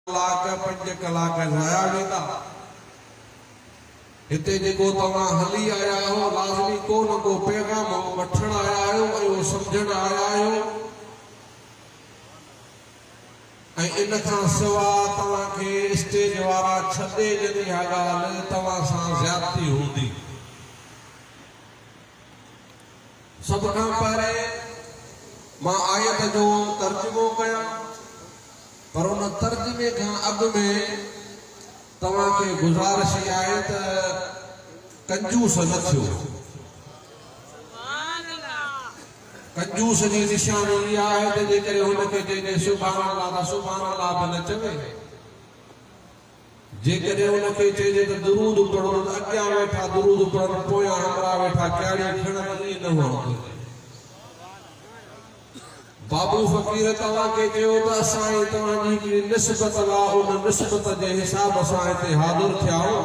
कलाक 5 कलाक ज़ाया वेंदा। हिते जेको तव्हां हली आया हो लाज़मी को न को पैगाम वठण आया आहियो ऐं सम्झण आया आहियो ऐं इन खां सवाइ तव्हांखे स्टेज वारा छॾे ॾिनी हा ॻाल्हि तव्हां सां ज़्यादती हूंदी। सभ खां पहिरें मां आयत जो तर्जुमो कयां पर उन तर्जुमे खां अॻु में तव्हांखे गुज़ारिश आहे त कंजूस न थियो। कंजूस जी निशानी इहा आहे त जेकॾहिं हुनखे चइजे सुभान अल्लाह त सुभान अल्लाह बि न चवे, जेकॾहिं हुनखे चइजे त दुरूद पढ़ो त अॻियां वेठा दुरूद पढ़नि पोयां हमरा वेठा कहिड़ी खणनि न वणंदो। बाबू फ़कीर तव्हांखे चयो त असां तव्हांजी हिकिड़ी निस्बत आहे उन निस्बत जे हिसाब सां हिते हाज़िर थिया आहियो।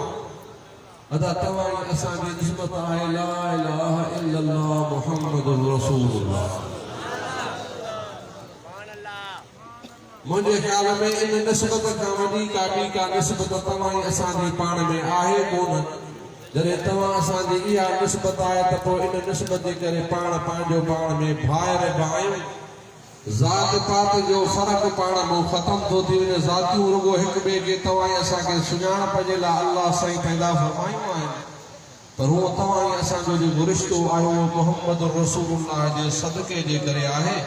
अदा तव्हां असांजी निस्बत आहे ला इलाहा इल्लल्लाह मुहम्मदुर रसूलुल्लाह। मुंहिंजे ख़्याल में इन निस्बत खां वॾी का निस्बत तव्हां असांजी पाण में आहे कोन। जॾहिं तव्हां असांजी इहा निस्बत आहे त पोइ इन निस्बत जे करे पाण पंहिंजो पाण में भाइर बि आहियूं। ज़ात पात जो फ़र्क़ु पाण में ख़तम थो थी वञे। ज़ातियूं रुगो हिक ॿिए खे तव्हां असांखे सुञाणप जे लाइ अल्लाह साईं पैदा फ़रमायूं आहिनि पर उहो तव्हां असांजो जेको रिश्तो आहे उहो मुहम्मद रसूलुल्लाह जे सदके जे करे आहे।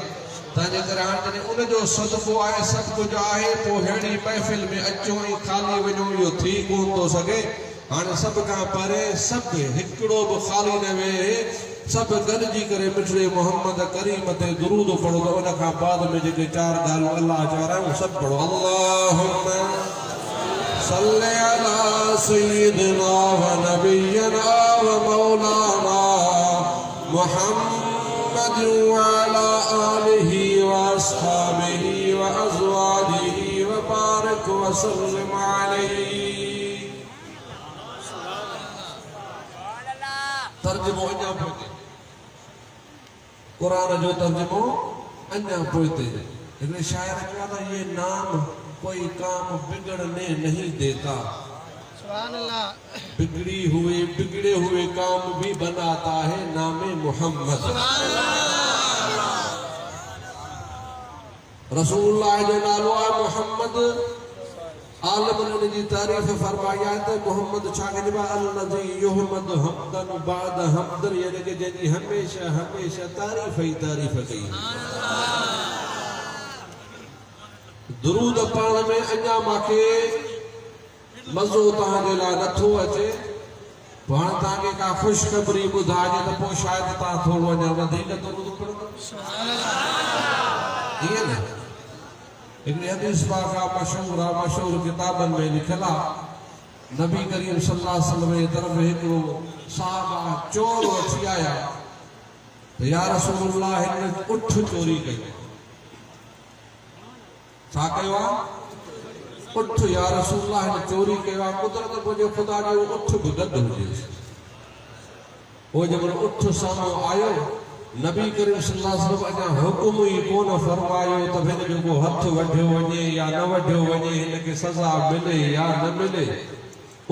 तंहिंजे करे हाणे जॾहिं उनजो सदको आहे सभु कुझु आहे पोइ अहिड़ी महफ़िल में अचो ऐं ख़ाली वञो इहो थी कोन थो सघे। हाणे सभ खां परे सभु हिकिड़ो बि ख़ाली न वेहे सब गॾिजी करे मिठड़े मोहम्मद करीम ते दुरूद पढ़ो त उन खां बाद में जेके 4 ॻाल्हियूं अल्लाह चवरायूं सभु पढ़ो। अल्लाहुम्मा सल्ली अला सय्यिदिना व नबियना व मौलाना मुहम्मद व अला आलिहि व अस्हाबिहि व अज़वाजिहि व बारिक व सल्लिम अलैहि। तर्जुमो अञा पोइते कुरान जो तर्जुमो अञा पोइते। हिकिड़े शायर चयो था ये नाम कोई काम बिगड़ने नहीं देता, सुभान अल्लाह। बिगड़े हुए काम भी बनाता है नामे मोहम्मद। रसूलुल्लाह जो नालो आहे मोहम्मद। आलम जी तारीफ फरमाई आहे त मोहम्मद छा कहिबा अलज़ी युहमद हमदन बाद हमदन यानी कि जंहिंजी हमेशा तारीफ ही तारीफ कई। दुरूद पढ़ण में अञा मूंखे मज़ो तव्हांजे लाइ नथो अचे। हाणे तव्हांखे का ख़ुशख़बरी ॿुधाइजे त पोइ शायदि तव्हां थोरो अञा वधीक दुरूद पढ़ंदो। ईअं न हिकिड़ी हदीस पाक आहे मशहूर किताबनि में लिखियल आहे। नबी करीम सल्लल्लाहु अलैहि वसल्लम जे तरफ़ हिकिड़ो साहबा चोर अची आया त या रसूलल्लाह हिन उठ चोरी कई। छा कयो आहे? उठ। या रसूलल्लाह हिन चोरी कयो आहे। कुदरत मुंहिंजे ख़ुदा जो उठ बि गॾु हुजे। उहो जंहिंमहिल उठ साम्हूं आयो नबी करीम सल्लल्लाहु अलैहि वसल्लम अञा हुकुम ई कोन फरमायो त हिन जो को हथ वढियो वञे या न वढियो वञे, हिनखे सज़ा मिले या न मिले।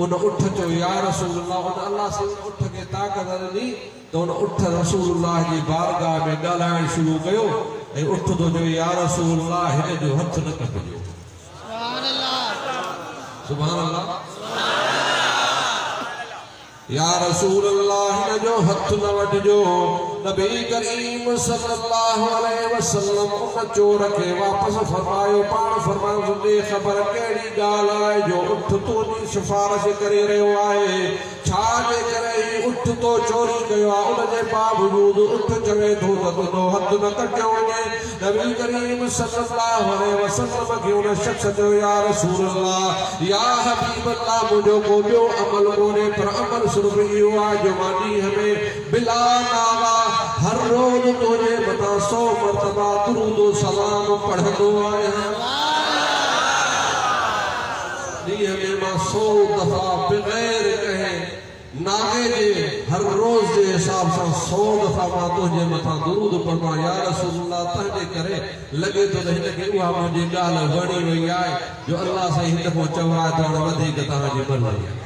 उन उठ चयो या रसूलल्लाह। उन अल्लाह से उन उठ खे ताक़त ॾिनी त उन उठ रसूलल्लाह जी बारगाह में ॻाल्हाइण शुरू कयो ऐं उठ थो चयो या रसूलल्लाह हिन जो हथ न कटिजो। सुभान अल्लाह, सुभान अल्लाह। या रसूलल्लाह हिन जो हथ न वठिजो। नबी करीम सल्लल्लाहु अलैहि वसल्लम उन चोर खे वापसि फरमायो। पाण फरमायो तुंहिंजी ख़बर कहिड़ी ॻाल्हि आहे जो उठ तुंहिंजी सिफारिश करे रहियो आहे? छा जे करे उठ तो चोरी कयो आहे उनजे बावजूद उठ चवे थो त तुंहिंजो हथ न कटियो वञे। नबी करीम सल्लल्लाहु अलैहि वसल्लम खे उन शख़्स चयो या रसूलल्लाह या हबीब अल्लाह मुंहिंजो को ॿियो अमल कोन्हे पर अमल सिर्फ़ इहो आहे जो मां ॾींहं में बिला नावा हर रोज तुझे बता 100 मरतबा दुरूद सलाम पढ़ंदो आहियां। ॾींहं में मां 100 दफ़ा बग़ैर कहे नागे जे हर रोज जे हिसाब सां 100 दफ़ा मां तुंहिंजे मथां दुरूद पढ़ां या रसूलल्लाह तंहिंजे करे लॻे थो त हिनखे उहा मुंहिंजी ॻाल्हि वणी वई आहे जो अल्लाह साईं हिन दफ़ो चवाए थो हाणे वधीक तव्हांजी भलाई आहे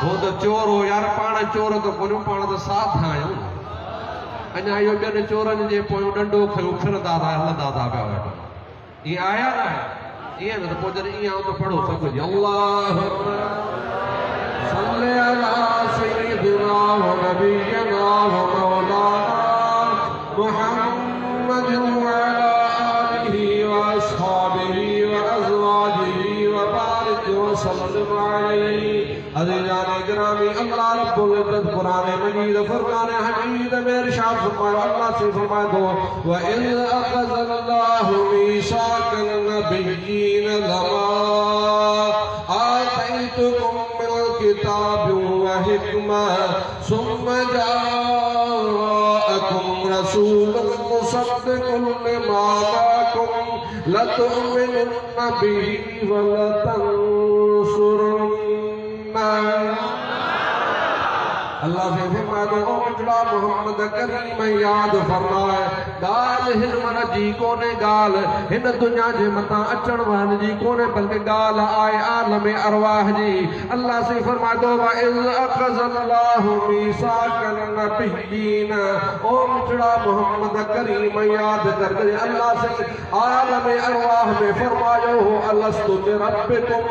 हो त चोर हो यार पाण चोर त कोन्ह पाण त साथ आहियूं अञा इहो ॿियनि चोरनि जे पोयों डंडो खयो फिरंदा था हलंदा था पिया वेठा ईअं आया न ईअं न त पोइ जॾहिं ईअं आऊं त पढ़ो सभु कुझु अल्लाह صل على سيدنا ونبينا ومولانا محمد وعلى آله وأصحابه وأزواجه وبارك وسلم عليه عزیزان گرامی اللہ رب العزت قرآن مجید فرقان حمید میں ارشاد فرمایا اللہ سے فرمایا دو وَإِذْ أَخَذَ اللَّهُ مِيثَاقَ النَّبِيِّينَ لَمَا آتَيْتُكُم كتاب وحكمة ثم جاءكم رسول مصدق لما معكم لتؤمنن به ولتنصرنه اللہ سے فرمایا او مجلا محمد کریم یاد فرمائے گال ہن من جی کونے گال ہن دنیا جے متا اچن وان جی کونے بلکہ گال آئے عالم ارواح جی اللہ سے فرمایا دو اذ اخذ اللہ میثاق النبیین او مجلا محمد کریم یاد کر دے اللہ سے عالم ارواح میں فرمایا ہو الستو بربکم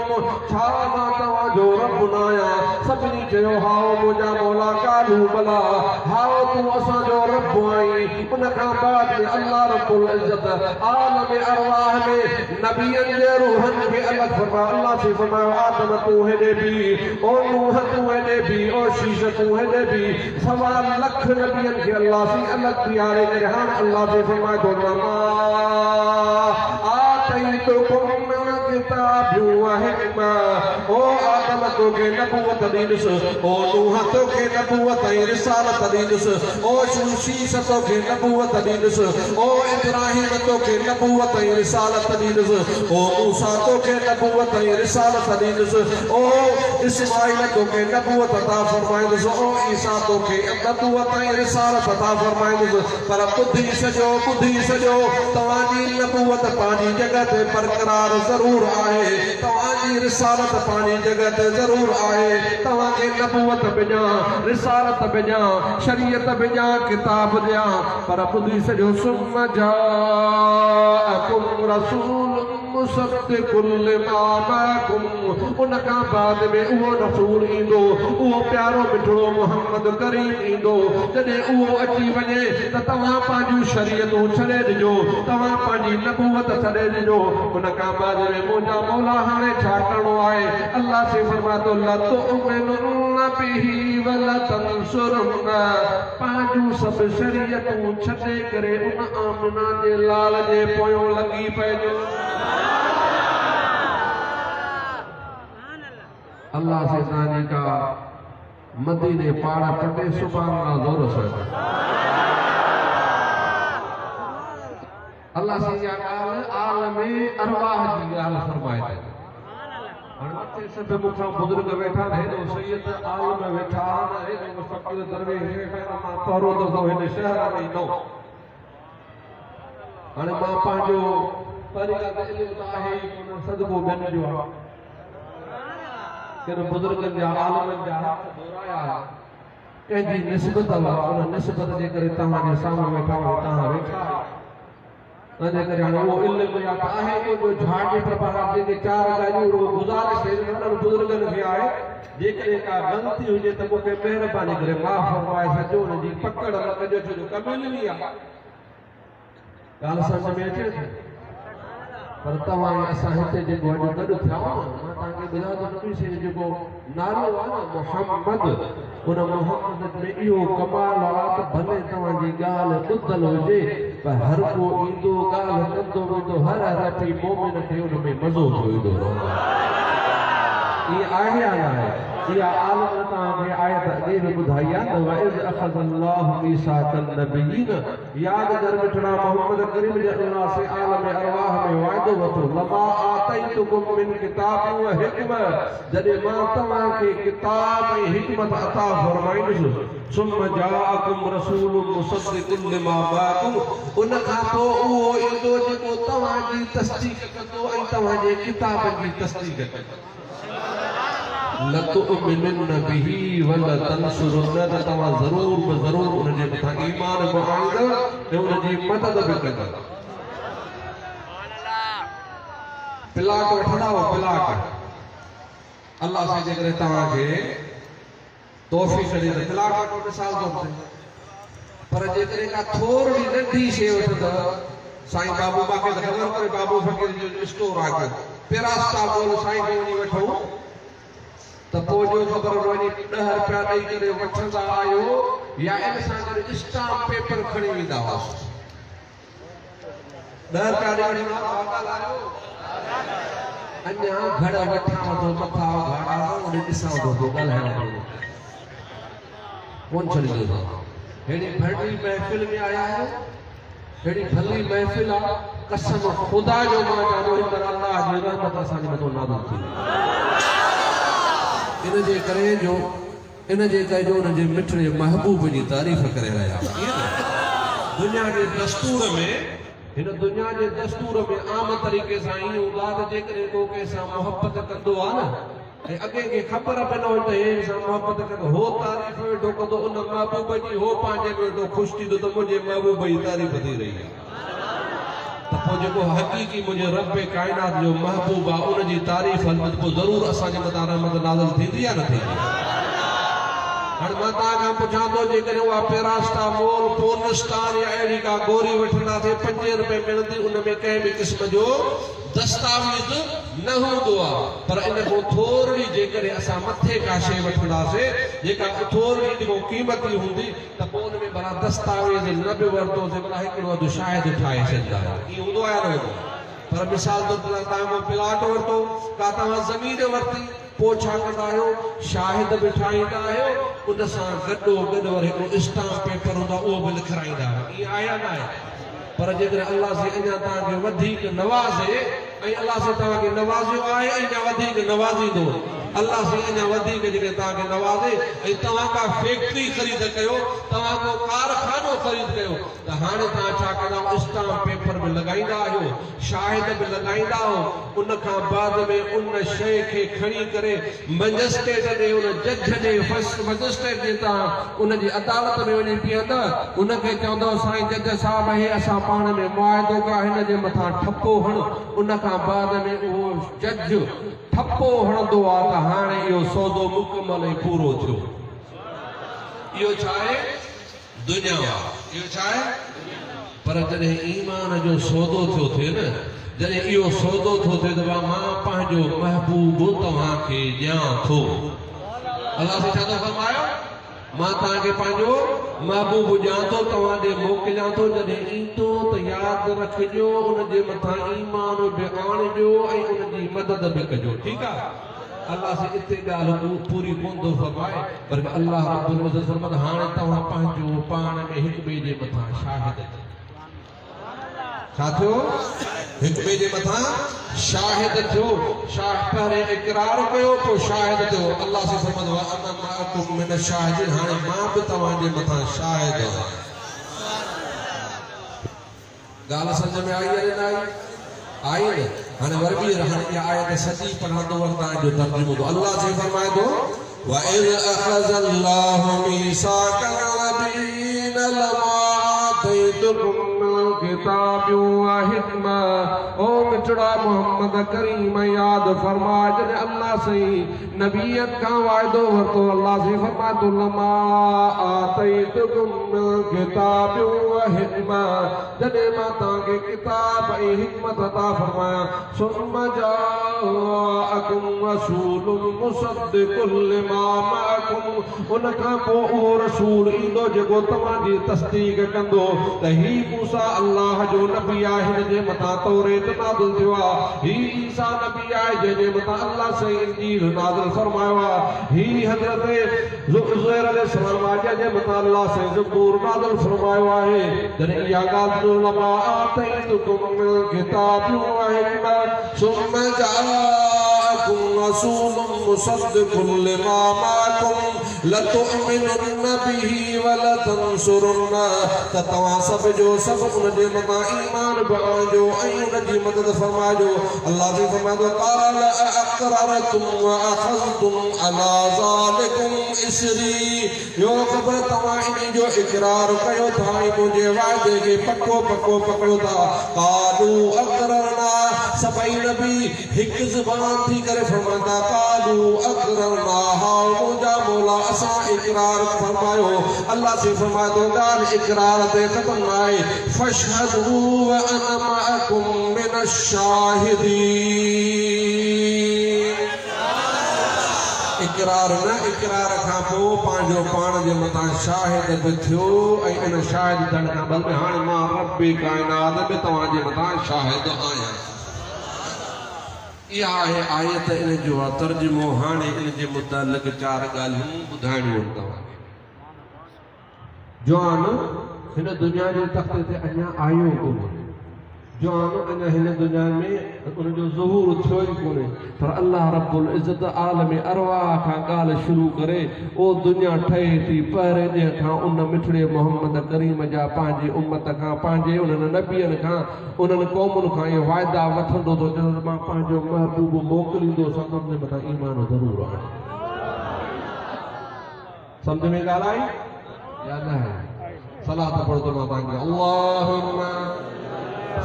چھا ما تواں جو رب نایا سبنی چیو ہاؤ مجا مولا قالوا بلا ہاؤ تو اساں جو رب آئی ان کا بعد میں اللہ رب العزت عالم ارواح میں نبیین دے روحن کے الگ فرمایا اللہ سے فرمایا آدم تو ہے دے بھی او نوح تو ہے دے بھی او شیش تو ہے دے بھی سوا لکھ نبیین کے اللہ سے الگ پیارے جہان اللہ سے فرمایا دو نما آتیتکم من کتاب وحکمہ او آدم تو کے نبوت دینس او نوح تو کے نبوت رسالت دینس او شیش تو کے نبوت دینس او ابراہیم تو کے نبوت رسالت دینس او موسیٰ تو کے نبوت رسالت دینس او اسماعیل تو کے نبوت عطا فرمائنس او عیسیٰ تو کے نبوت رسالت عطا فرمائنس پر بدھی سجو توانی نبوت پانی جگہ تے برقرار ضرور آئے توانی رسالت پانی جگہ تے ضرور آئے توانی نبوت بجا رسالت بجا شریعت بجا کتاب دیا پر بدھی سجو ثم جاءکم رسول مصدق لما معکم ان کا بعد میں وہ رسول ایندو وہ پیارو مٹھڑو محمد کریم ایندو جڏهن وہ اچي وڃي ته تव्हां پنهंجون شريعتون ڇڏي ڏجو تव्हां پنهंجي نبوت ڇڏي ڏجو ان کا بعد میں منهنجا مولا هاڻي ڇا ڪرڻو آهي الله سے فرمايو ته لا تؤمنون به ولا تنصرن پنهंجون سڀ شريعتون ڇڏي ڪري ان آمنا جي لال جي پويون لڳي پئجو اللہ سے زانی کا مدینے پاڑا پٹے سبحان اللہ زور سے اللہ سے یا قال عالم ارواح جی گال فرمائے تے ہن سب مکھا بزرگ بیٹھا ہے تو سید عالم بیٹھا ہے تو مستقل درویش ہے ما پورو دفعو ہن شہر میں نو ہن ما پانجو طریقہ علم ہے صدقو بن جو کہ بزرگ جا عالم جا دورایا کنहिंजी निस्बत उन निस्बत जे करे तव्हां जे साम्हूं वेठा तव्हां वेठा तंहिंजे करे हाणे उहो इल्मु या त आहे जो झाड़ जे प्रभाव जेके चार ॻाल्हियूं उहो गुज़ारिश उन्हनि बुज़ुर्गनि खे आहे जेकॾहिं का ग़लती हुजे त मूंखे महिरबानी करे माफ़ फरमाए छॾिजो उनजी पकड़ न कजो छो जो कमेलनी आहे ॻाल्हि सम्झ में अचे थी पर तव्हां असां हिते जेको अॼु गॾु थिया मां तव्हांखे ॿुधायां थो नबी से जेको नालो आहे न मुहम्मद उन मुहम्मद में इहो कमाल आहे त भले तव्हांजी ॻाल्हि ॿुधल हुजे पर हर को ईंदो ॻाल्हि कंदो वेंदो हर हर मोमिन खे उन में मज़ो थो ईंदो रहंदो ये आहे या ना है या आलम ताके आयत दे बुधाया तो वइज अखज़ल्लाहु मीसाकन नबिय्यीन याद कर बिठड़ा मोहम्मद करीम जे अल्लाह से आलम अरवाह में वायदो वतो लमा आतैतुकुम मिन किताब व हिकमत जदे मां तवा के किताब ऐं हिकमत अता फरमाइंदुसि सुम्मा जाअकुम रसूलुन मुसद्दिकुन लिमा माअकुम उन खां पोइ उहो ईंदो जेको तव्हां जी तस्दीक कंदो ऐं तव्हां जे किताब जी तस्दीक कंदो लतुमिनुन बिही वला तंसुरुन तव्हां ज़रूर ज़रूर उन जे मथां ईमान आणींदा ऐं उन जी मदद बि कंदा पिलाक वठंदा हो पिलाक अल्लाह से जेकॾहिं तव्हांखे तौफ़ीक़ ॾे त पिलाक वठो मिसाल तौर ते पर जेकॾहिं का थोरी नंढी शइ वठंदा साईं बाबू मूंखे त ख़बर पए बाबू फ़कीर जो स्टोर आहे पैरास्टामोल साईं खे वञी वठूं त पोइ जो ख़बर वञी 10 रुपया ॾेई करे वठंदा आहियो या इन सां गॾु स्टाम्प पेपर खणी वेंदा हुआसीं 10 रुपया ॾेई अञा घड़ वठां थो मथां घाड़ा उन ॾिसां थो ॻाल्हाइण थो कोन छॾींदो हेड़ी भरड़ी महफ़िल में आया है हेड़ी भली महफ़िल आहे कसम खुदा जो मां चवां थो अल्लाह जी रहमत असांजे मथां नाज़िल थी इन जे करे जो उन जे मिठड़े महबूब जी तारीफ़ करे रहिया दुनिया जे दस्तूर में हिन दुनिया जे दस्तूर में आम तरीक़े सां ईअं हूंदो आहे त जेकॾहिं को कंहिंसां मोहबत कंदो आहे न ऐं अॻे खे ख़बर पए न हुजे त हे सां मोहबत कंदो हो तारीफ़ वेठो कंदो उन महबूब जी हो पंहिंजे में वेठो ख़ुशि थींदो त मुंहिंजे महबूब जी तारीफ़ थी रही आहे त पोइ जेको हक़ीक़ी मुंहिंजे रब काइनात जो महबूब आहे उन जी तारीफ़ पोइ ज़रूरु असांजे मथां रहमत नाज़िल थींदी या न थींदी हाणे मां तव्हां खां पुछां थो जेकॾहिं उहा पैरास्टामोल पोनस्टार या अहिड़ी का गोरी वठंदासीं 5 रुपए मिलंदी उन में कंहिं बि क़िस्म जो दस्तावेज़ न हूंदो आहे पर इन खां थोरी जेकॾहिं असां मथे का शइ वठंदासीं जेका थोरी जेको क़ीमती हूंदी त पोइ उन में भला दस्तावेज़ न बि वरितोसीं भला हिकिड़ो अधु शायदि ठाहे छॾींदा ईअं हूंदो आहे न हूंदो पर मिसाल तौर ते तव्हां प्लाट वरितो का तव्हां ज़मीन वरिती पोइ छा कंदा आहियो शाहिद बि ठाहींदा आहियो उन सां गॾो गॾु वरी हिकिड़ो स्टाम्प पेपर हूंदो आहे उहो बि लिखाईंदा आहियो ईअं आहे या न आहे पर जेकॾहिं अल्लाह से अञा तव्हांखे वधीक नवाज़े ऐं अल्लाह से तव्हांखे नवाज़ियो आहे ऐं अञा वधीक नवाज़ींदो अल्लाह से अञा वधीक जेके तव्हांखे नवाज़े ऐं तव्हां का फैक्ट्री ख़रीद कयो तव्हां को कारखानो ख़रीद कयो त हाणे तव्हां छा कंदा स्टाम्प पेपर बि लॻाईंदा आहियो शाहिद बि लॻाईंदा आहियो उन खां बाद में उन शइ खे खणी करे मजिस्ट्रेट ॾे उन जज ॾे फर्स्ट मजिस्ट्रेट ॾे तव्हां उन जी अदालत में वञी बीहंदा उनखे चवंदव साईं जज साहिब हे असां पाण में मुआइदो कयो हिन जे मथां ठपो हण उन खां बाद में उहो जज ठपो हणंदो आहे त हाणे इहो सौदो मुकमल ऐं पूरो थियो इहो छा आहे दुनिया इहो छा आहे पर जॾहिं ईमान जो सौदो थियो थिए न जॾहिं इहो सौदो थियो थिए त मां पंहिंजो महबूब तव्हांखे ॾियां थो अल्लाह से छा थो फरमायो मां तव्हांखे पंहिंजो महबूब ॾियां थो तव्हां ॾे मोकिलियां थो जॾहिं ईंदो त यादि रखिजो उन जे मथां ईमान बि आणिजो ऐं उन जी मदद बि कजो ठीकु आहे अल्लाह से इते ॻाल्हि पूरी कोन थो फरमाए पर अल्लाह रब्बुल इज़्ज़त फरमाए हाणे तव्हां पंहिंजो पाण में हिक ॿिए जे मथां शाहिद छा थियो हिक ॿिए जे मथां शाहिद थियो पहिरें इक़रार कयो पोइ शाहिद थियो अल्लाह से फरमाए अना माअकुम मिन शाहिदीन हाणे मां बि तव्हांजे मथां शाहिद आहियां ॻाल्हि सम्झ में आई आहे न आई न हाणे वर बि हाणे इहा आयत सॼी पढ़ंदो वक़्तु तव्हांजो तर्जुमो थो अल्लाह से फरमाए थो वइज़ अख़ज़ल्लाहु मीसाकन नबिय्यीन लमा आतैतुकुम किताबियों हिकमा ओ मिठड़ा मोहम्मद करीम याद फरमा जॾहिं अल्लाह से नबीयत का वायदो वरतो अल्लाह से फरमा तो लमा आतैतुकुम किताबियों हिकमा जॾहिं मां तव्हांखे किताब ऐं हिकमत अता फरमाया सुम्मा जाअकुम रसूलुन मुसद्दिकुन लिमा माअकुम उन खां पोइ उहो रसूल ईंदो जेको तव्हांजी तस्दीक कंदो त ही मूसा अल्लाह जो नबी आहे हिन जे मथां तौरेत नाज़िल थियो आहे ही ईसा नबी आहे जंहिंजे मथां अल्लाह से इंजील नाज़िल फरमायो आहे ही हज़रत ज़ुहैर अलैहिस्सलाम आहे जंहिंजे मथां अल्लाह से ज़बूर नाज़िल फरमायो आहे जॾहिं इहा ॻाल्हि लमा आतैतुकुम मिनल किताबि व हिकमा सुम्मा जाअकुम रसूलुम मुसद्दिक़ुन लिमा माअकुम लतुअमिनुन्न बिही व लतंसुरुन्न त तव्हां सभ जो सभ उन जे मथां ईमान बि आणिजो ऐं उन जी मदद फरमाइजो अल्लाह जी फरमाइदो क़ाल अअक़ररतुम व अख़ज़तुम अला ज़ालिकुम इसरी यो ख़बर तव्हां इन जो इक़रार कयो था ऐं मुंहिंजे वाइदे खे पको पकड़ो था क़ालू अक़ररना सभई नबी हिकु ज़ुबान थी करे फरमाईंदा क़ालू अक़ररना हाउ मुंहिंजा मौला असां इक़रार फरमायो अल्लाह से फरमाए थो ॻाल्हि इक़रार ते ख़तम आहे फशहदू व अना मअकुम मिनश शाहिदीन इक़रार न इक़रार खां पोइ पंहिंजो पाण जे मथां शाहिद बि थियो ऐं उन शाहिद थियण खां बल्कि हाणे मां रब्बे काइनात बि तव्हांजे मथां शाहिद आहियां इहा आहे आयत इन जो तर्जुमो हाणे इन जे मुतालिक़ चार ॻाल्हियूं ॿुधाइणियूं आहिनि तव्हांखे जवान हिन दुनिया जे तख़्ते ते अञा आयो कोन्हे जवान अञा हिन दुनिया में उनजो ज़हूर थियो ई कोन्हे पर अल्लाह रब्बुल इज़्ज़त आलम अरवाह खां ॻाल्हि शुरू करे ओ दुनिया ठहे थी पहिरें ॾींहं खां उन मिठड़े मोहम्मद करीम जा पंहिंजी उम्मत खां पंहिंजे उन्हनि नबियनि खां उन्हनि क़ौमुनि खां इहे वाइदा वठंदो थो चवंदो मां पंहिंजो महबूब मोकिलींदोसि उन मथां ईमान ज़रूरु आहे सम्झ में ॻाल्हि आई या न आहे सलात पढ़ो मां तव्हांखे अल्लाहुम्मा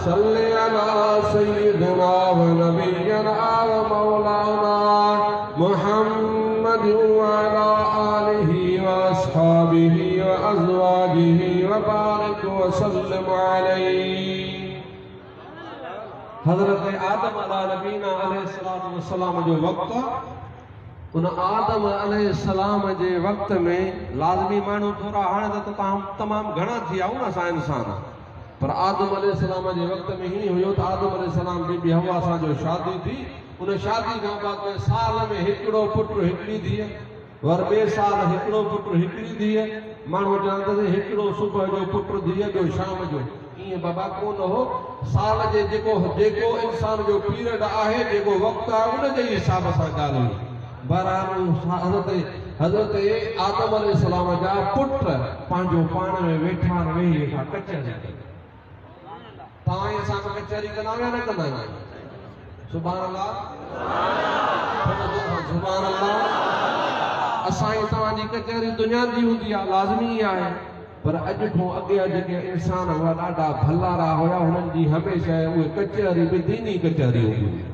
सल्ली अला सय्यिदिना व नबियना व मौलाना मुहम्मद व अला आलिहि व अस्हाबिहि व अज़वाजिहि व बारिक व सल्लिम अलैहि हज़रत आदम अला नबीना अलैहिस्सलातु वस्सलाम जो वक़्तु उन आदम अलैहिस्सलाम जे वक़्त में लाज़मी माण्हू थोरा हाणे त तमामु घणा थी विया न असां इंसान पर आदम अलैहिस्सलाम जे वक़्त में ही हुयो त आदम अलैहिस्सलाम जी बि हवा सां जो शादी थी उन शादी खां बाद में साल में हिकिड़ो पुटु हिकिड़ी धीअ वर ॿिए साल हिकिड़ो पुटु हिकिड़ी धीअ माण्हू चवंदसि हिकिड़ो सुबुह जो पुटु धीअ जो शाम जो ईअं बाबा कोन हो साल जे जेको इंसान जो पीरियड आहे जेको वक़्तु आहे उन जे हिसाब सां ॻाल्हि हुई बहरहाल हज़रत आदम अलैहिस्सलाम जा पुट पंहिंजो पाण में वेठा वेही वेठा कचहरी तव्हां असां कचहरी कंदा आहियो या न कंदा आहियूं सुभान अल्लाह सुभान अल्लाह असांजी तव्हांजी कचहरी दुनिया जी हूंदी आहे लाज़मी आहे पर अॼु खां अॻियां जेके इंसान हुआ ॾाढा भलारा हुया हुननि जी हमेशह उहे कचहरी बि दीनी कचहरी हूंदी हुई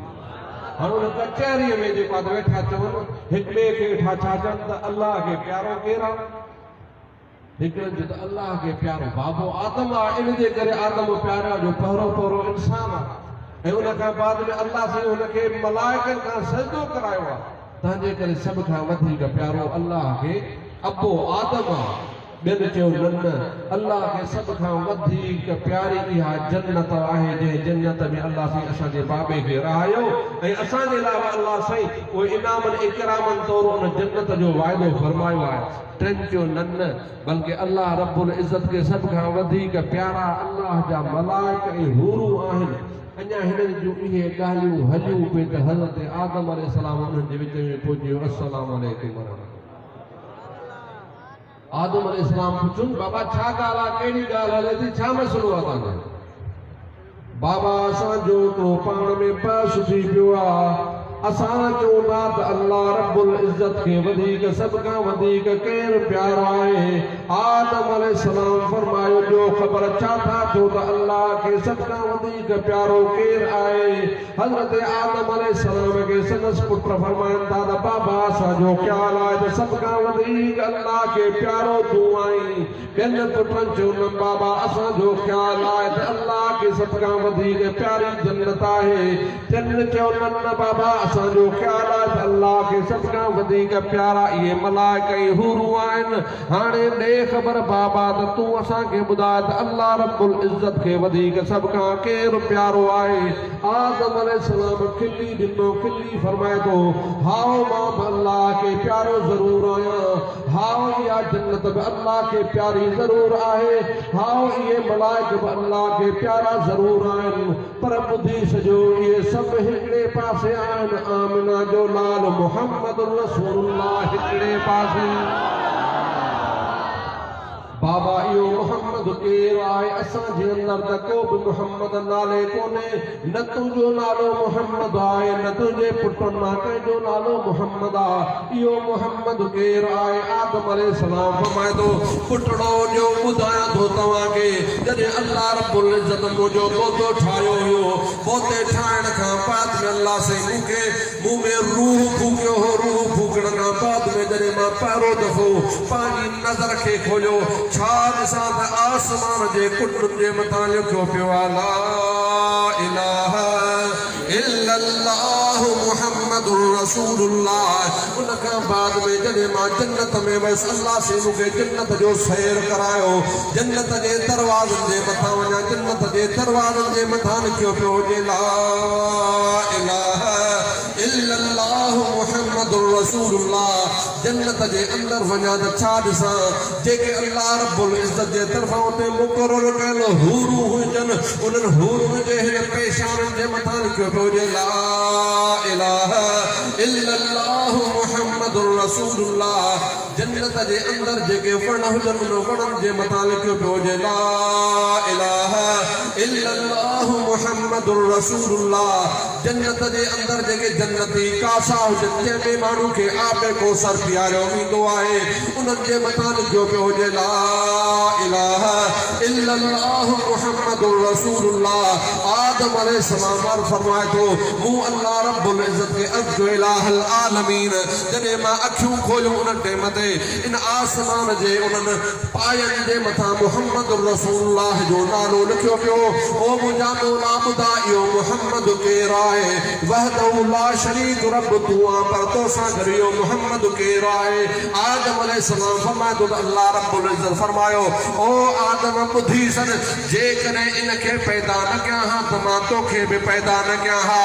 हाणे उन कचहरीअ में जेको आहे वेठा चवनि हिक ॿिए खे वेठा छा चवनि त अल्लाह खे प्यारो केरु आहे हिकिड़े जो त अल्लाह खे प्यारो बाबो आदम आहे इन जे करे आदम प्यारा जो पहिरों इंसान आहे ऐं उन खां बाद में अल्लाह सां हुनखे मलाइकनि खां सजदो करायो आहे तंहिंजे करे सभ खां वधीक प्यारो अल्लाह खे अबो आदम आहे ॿियनि चयो न अल्लाह खे सभ खां वधीक प्यारी इहा जन्नत आहे जंहिं जन्नत में अल्लाह साईं असांजे बाबे खे रहायो ऐं असांजे अलावा अल्लाह साईं उहे इनामनि इकरामनि तौरु उन जन्नत जो वाइदो फरमायो आहे टिनि चयो न बल्कि अल्लाह रब्बुल इज़्ज़त खे सभ खां वधीक प्यारा अल्लाह जा मलाइक ऐं हूरूं आहिनि अञा हिननि जूं इहे ॻाल्हियूं हलियूं पिए त हज़रत आदम अलैहिस्सलाम उन्हनि जे विच में पहुची अस्सलाम वालेकुम आदम अलैहिस्सलाम पुछनि बाबा छा ॻाल्हि आहे कहिड़ी ॻाल्हि हले थी छा मसइलो आहे तव्हांजो बाबा असांजो हिकिड़ो पाण में बहस थी पियो आहे असां चऊं था त अल्लाह रब्बुल इज़्ज़त खे वधीक सभ खां वधीक केरु प्यारो आहे आदम अलैहिस्सलाम फरमायो जो ख़बर छा था चओ त अल्लाह खे सभ खां वधीक प्यारो केर आहे हज़रत आदम अलैहिस्सलाम खे संदसि पुट फरमाइनि था त बाबा असांजो ख़्यालु आहे त सभ खां वधीक अल्लाह खे प्यारो तूं आहीं ॿियनि पुटनि चयो बाबा असांजो ख़्यालु आहे त अल्लाह खे सभ खां वधीक प्यारी जन्नत आहे तिन चयो न बाबा असांजो ख़्यालु आहे त अल्लाह खे सभ खां वधीक प्यारा इहे मलाइका ऐं हूरूं आहिनि हाणे ॾे ख़बर बाबा त तूं असांखे ॿुधाए त अल्लाह रब्बुल इज़्ज़त खे वधीक सभ खां केरु प्यारो आहे आदम अलैहिस्सलाम खिली ॾिनो खिली फरमाए थो हाओ मां बि अल्लाह खे प्यारो ज़रूरु आहियां हाओ इहा जन्नत बि अल्लाह खे प्यारी ज़रूरु आहे हाओ इहे मलाइक बि अल्लाह खे प्यारा ज़रूरु आहिनि पर ॿुधी सॼो इहे सभु हिकिड़े पासे आहिनि आमिना जो लाल मुहम्मद रसूलुल्लाह हिकिड़े पासे बाबा इहो मुहम्मद केरु आहे असांजे अंदरि त को बि मुहम्मद नाले कोन्हे न तुंहिंजो नालो मुहम्मद आहे न तुंहिंजे पुटनि मां कंहिंजो नालो मुहम्मद आहे इहो मुहम्मद केरु आहे आदम अलैहिस्सलाम फरमाए थो पुटड़ो जो ॿुधायां थो तव्हांखे जॾहिं अल्लाह रब्बुल इज़्ज़त मुंहिंजो पौधो ठाहियो हुयो पौधे ठाहिण खां बाद में अल्लाह से मूंखे मुंहुं में रूह फूकियो हो रूह फूकण खां बाद में जॾहिं मां पहिरियों दफ़ो पंहिंजी नज़र खे खोलियो छा ॾिसां त आसमान जे कुंडनि जे मथां लिखियो पियो आहे ला इलाहा इल्लल्लाह मुहम्मदुर रसूलुल्लाह उन खां बाद में जॾहिं मां जन्नत में वियुसि अल्लाह से मूंखे जन्नत जो सैर करायो जन्नत जे दरवाज़नि जे मथां वञा जन्नत जे दरवाज़नि जे मथां लिखियो पियो हुजे ला इलाहा इल्लल्लाह मुहम्मदुर रसूलुल्लाह जन्नत जे अंदर वञा त छा ॾिसां जेके अल्लाह रब्बुल इज़्ज़त जे तरफ़ां उते मुक़ररु कयल हूरूं हुजनि उन्हनि हूरुनि जे हिन पेशाननि जे मथां लिखियो पियो हुजे ला इलाहा इल्लल्लाह मुहम्मदुर रसूलुल्लाह जन्नत जे अंदर जेके वण हुजनि उन वणनि जे मथां लिखियो पियो हुजे ला इलाहा इल्लल्लाह मुहम्मदुर रसूलुल्लाह जन्नत जे अंदर जेके जन्नती कासा हुजनि जंहिंमें माण्हू खे आबे कोसर पीआरियो वेंदो आहे उन्हनि जे मथां लिखियो पियो हुजे ला इलाहा इल्लल्लाह मुहम्मदुर रसूलुल्लाह आदम अलैहिस्सलाम फरमाए थो मूं अल्लाह रब्बुल इज़्ज़त खे अर्ज़ कयो इलाहुल आलमीन जॾहिं मां अखियूं खोलियूं उन्हनि टेम ते इन आसमान जे उन्हनि पायनि जे मथां मुहम्मदुर रसूलुल्लाह जो नालो लिखियो पियो ओ मुंहिंजा मौला ॿुधा इहो मुहम्मद केरु आहे वहदहु ला शरीक रब तूं आहे पर तोसां गॾु इहो मुहम्मद केरु आहे आदम अलैहिस्सलाम फरमाए थो त अल्लाह रब्बुल इज़्ज़त फरमायो ओ आदम ॿुधी सन जेकॾहिं इन खे पैदा न कयां हा त मां तोखे बि पैदा न कयां हा